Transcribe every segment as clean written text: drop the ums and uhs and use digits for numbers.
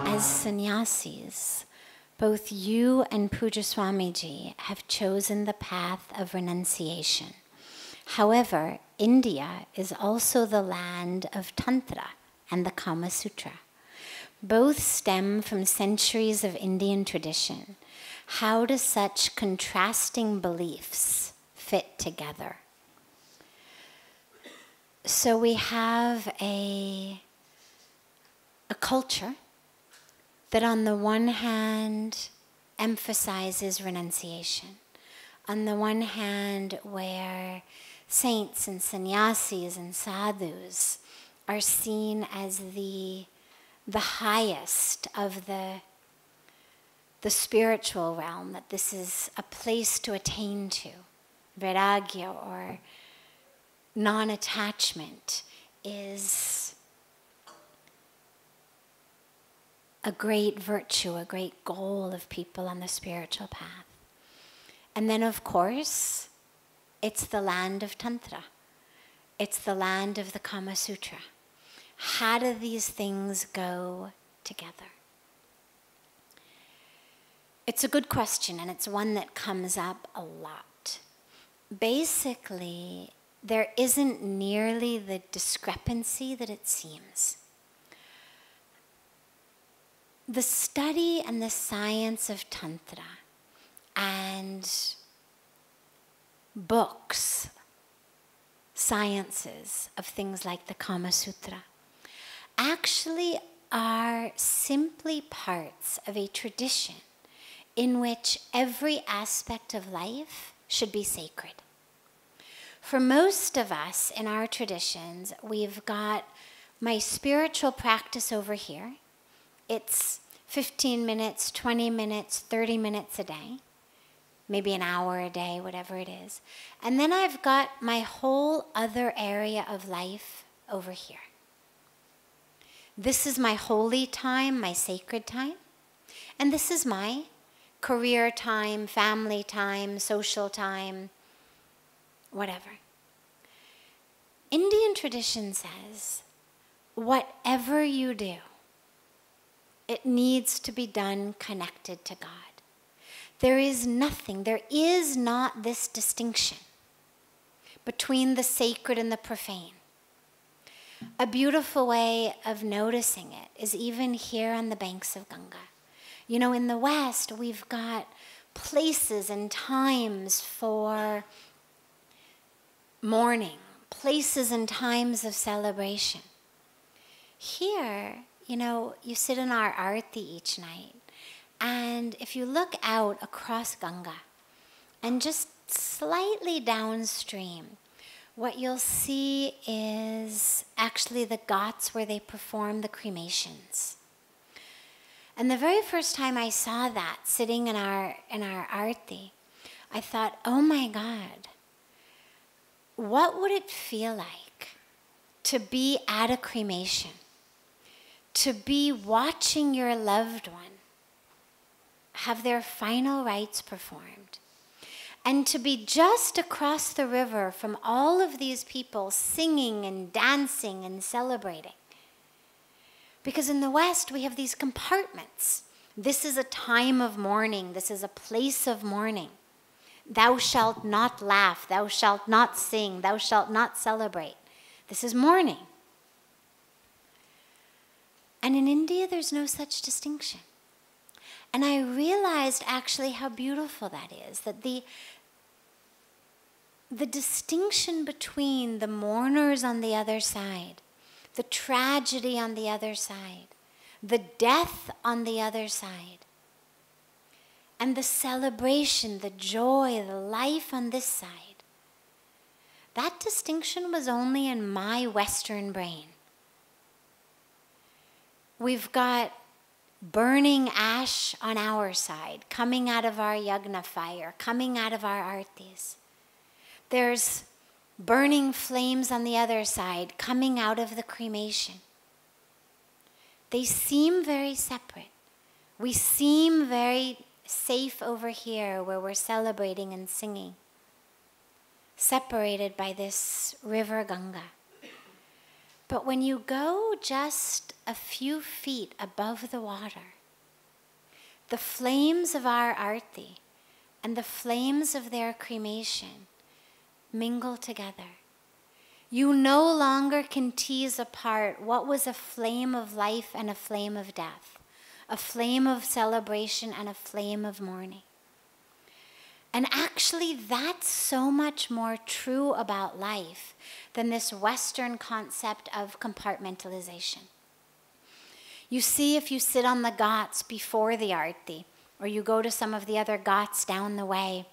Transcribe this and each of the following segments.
As sannyasis, both you and Puja Swamiji have chosen the path of renunciation. However, India is also the land of Tantra and the Karma Sutra. Both stem from centuries of Indian tradition. How do such contrasting beliefs fit together? So we have a culture that on the one hand emphasizes renunciation. On the one hand, where saints and sannyasis and sadhus are seen as the highest of the spiritual realm, that this is a place to attain to. Vairagya, or non-attachment, is a great virtue, a great goal of people on the spiritual path. And then, of course, it's the land of Tantra. It's the land of the Karma Sutra. How do these things go together? It's a good question, and it's one that comes up a lot. Basically, there isn't nearly the discrepancy that it seems. The study and the science of Tantra and books, sciences of things like the Karma Sutra, actually are simply parts of a tradition in which every aspect of life should be sacred. For most of us in our traditions, we've got my spiritual practice over here. It's 15 minutes, 20 minutes, 30 minutes a day, maybe an hour a day, whatever it is. And then I've got my whole other area of life over here. This is my holy time, my sacred time. And this is my career time, family time, social time, whatever. Indian tradition says, whatever you do, it needs to be done connected to God. There is not this distinction between the sacred and the profane. A beautiful way of noticing it is even here on the banks of Ganga. You know, in the West, we've got places and times for mourning, places and times of celebration. Here, you know, you sit in our arti each night, and if you look out across Ganga and just slightly downstream, what you'll see is actually the ghats where they perform the cremations. And the very first time I saw that sitting in our arti, I thought, oh my God, what would it feel like to be at a cremation? To be watching your loved one have their final rites performed, and to be just across the river from all of these people singing and dancing and celebrating. Because in the West, we have these compartments. This is a time of mourning. This is a place of mourning. Thou shalt not laugh. Thou shalt not sing. Thou shalt not celebrate. This is mourning. And in India, there's no such distinction. And I realized actually how beautiful that is, that the distinction between the mourners on the other side, the tragedy on the other side, the death on the other side, and the celebration, the joy, the life on this side, that distinction was only in my Western brain. We've got burning ash on our side, coming out of our yagna fire, coming out of our artis. There's burning flames on the other side, coming out of the cremation. They seem very separate. We seem very safe over here where we're celebrating and singing, separated by this river Ganga. But when you go just a few feet above the water, the flames of our arti and the flames of their cremation mingle together. You no longer can tease apart what was a flame of life and a flame of death, a flame of celebration and a flame of mourning. And actually, that's so much more true about life than this Western concept of compartmentalization. You see, if you sit on the ghats before the arti, or you go to some of the other ghats down the way,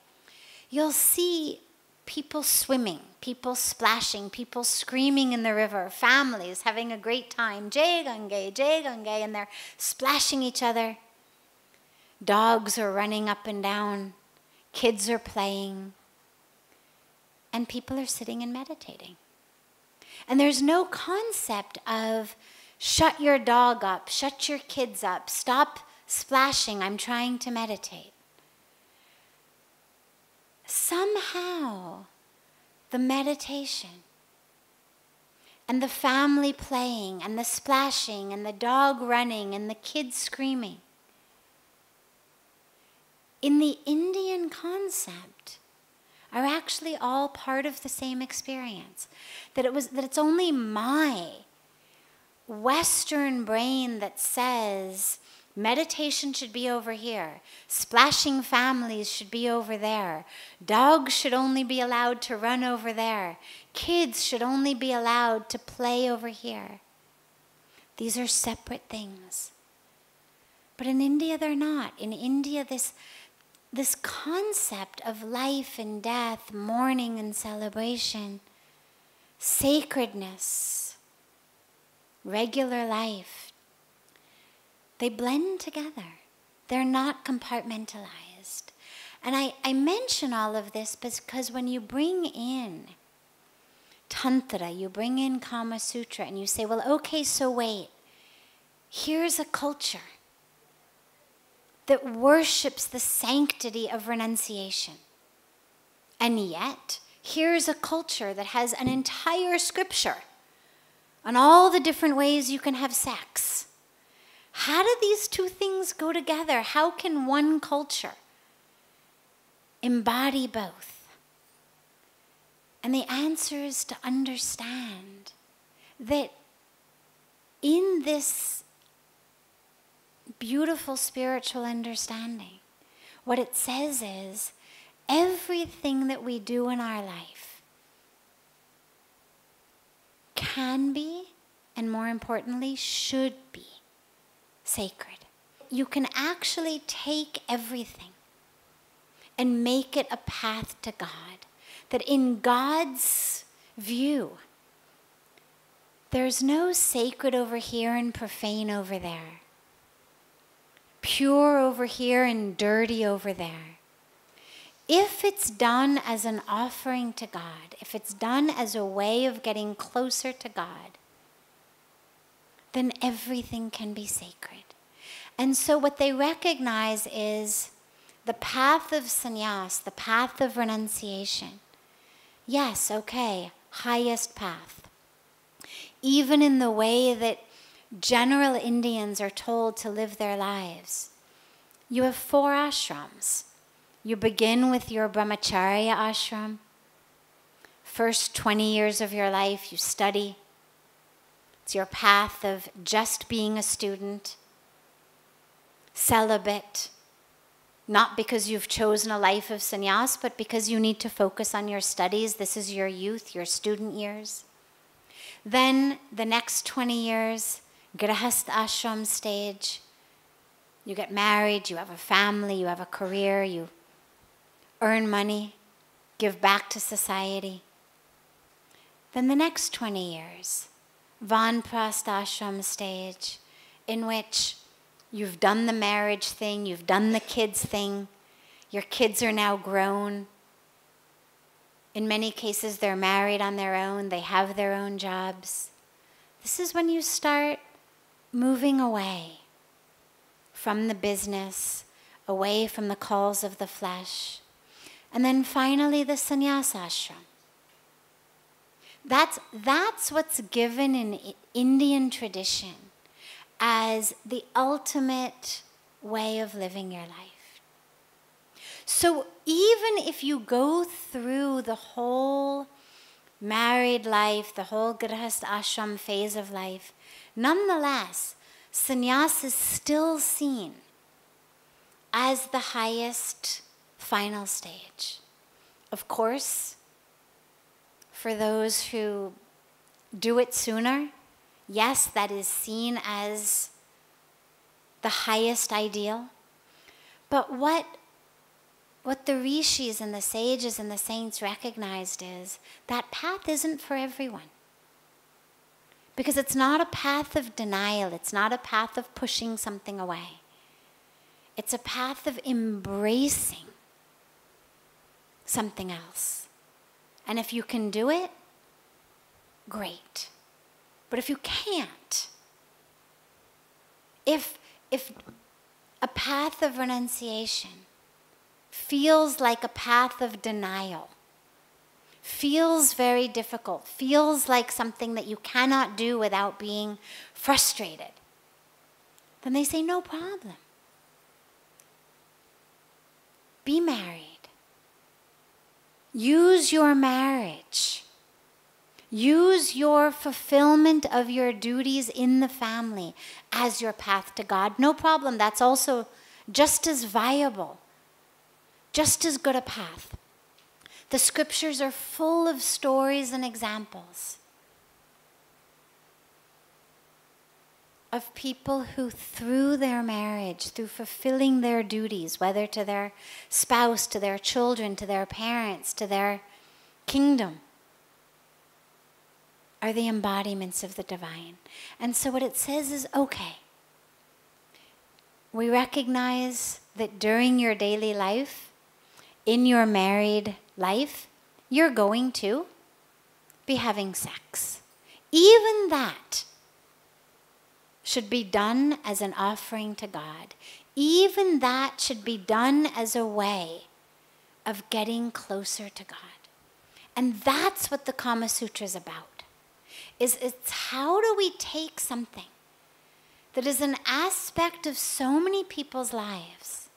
you'll see people swimming, people splashing, people screaming in the river, families having a great time, Jai Gange, and they're splashing each other. Dogs are running up and down, kids are playing, and people are sitting and meditating. And there's no concept of shut your dog up, shut your kids up, stop splashing, I'm trying to meditate. Somehow, the meditation and the family playing and the splashing and the dog running and the kids screaming, in the Indian concept, are actually all part of the same experience. That it's only my Western brain that says meditation should be over here, splashing families should be over there, dogs should only be allowed to run over there, kids should only be allowed to play over here. These are separate things. But in India, they're not. In India, this concept of life and death, mourning and celebration, sacredness, regular life, they blend together. They're not compartmentalized. And I mention all of this because when you bring in Tantra, you bring in Karma Sutra, and you say, well, okay, so wait, here's a culture that worships the sanctity of renunciation. And yet, here's a culture that has an entire scripture on all the different ways you can have sex. How do these two things go together? How can one culture embody both? And the answer is to understand that in this beautiful spiritual understanding, what it says is everything that we do in our life can be, and more importantly, should be sacred. You can actually take everything and make it a path to God. That in God's view, there's no sacred over here and profane over there. Pure over here and dirty over there. If it's done as an offering to God, if it's done as a way of getting closer to God, then everything can be sacred. And so what they recognize is the path of sannyas, the path of renunciation. Yes, okay, highest path. Even in the way that general Indians are told to live their lives. You have 4 ashrams. You begin with your brahmacharya ashram. First 20 years of your life you study. It's your path of just being a student, celibate, not because you've chosen a life of sannyas, but because you need to focus on your studies. This is your youth, your student years. Then the next 20 years, grihastha ashram stage. You get married, you have a family, you have a career, you earn money, give back to society. Then the next 20 years, Vanprastha ashram stage, in which you've done the marriage thing, you've done the kids thing, your kids are now grown. In many cases, they're married on their own, they have their own jobs. This is when you start moving away from the business, away from the calls of the flesh. And then finally, the sannyasa ashram. That's what's given in Indian tradition as the ultimate way of living your life. So even if you go through the whole married life, the whole grihast ashram phase of life, nonetheless, sannyas is still seen as the highest final stage. Of course, for those who do it sooner, yes, that is seen as the highest ideal. But what the rishis and the sages and the saints recognized is that path isn't for everyone. Because it's not a path of denial. It's not a path of pushing something away. It's a path of embracing something else. And if you can do it, great. But if you can't, if a path of renunciation feels like a path of denial, feels very difficult, feels like something that you cannot do without being frustrated, then they say, no problem. Be married. Use your marriage. Use your fulfillment of your duties in the family as your path to God. No problem. That's also just as viable, just as good a path. The scriptures are full of stories and examples of people who, through their marriage, through fulfilling their duties, whether to their spouse, to their children, to their parents, to their kingdom, are the embodiments of the divine. And so what it says is, okay, we recognize that during your daily life, in your married life, you're going to be having sex. Even that should be done as an offering to God. Even that should be done as a way of getting closer to God. And that's what the Karma Sutra is about. It's how do we take something that is an aspect of so many people's lives,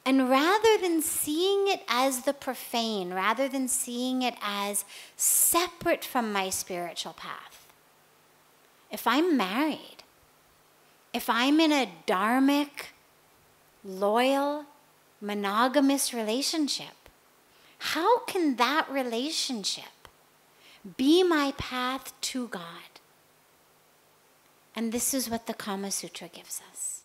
and rather than seeing it as the profane, rather than seeing it as separate from my spiritual path, if I'm married, if I'm in a dharmic, loyal, monogamous relationship, how can that relationship be my path to God? And this is what the Karma Sutra gives us.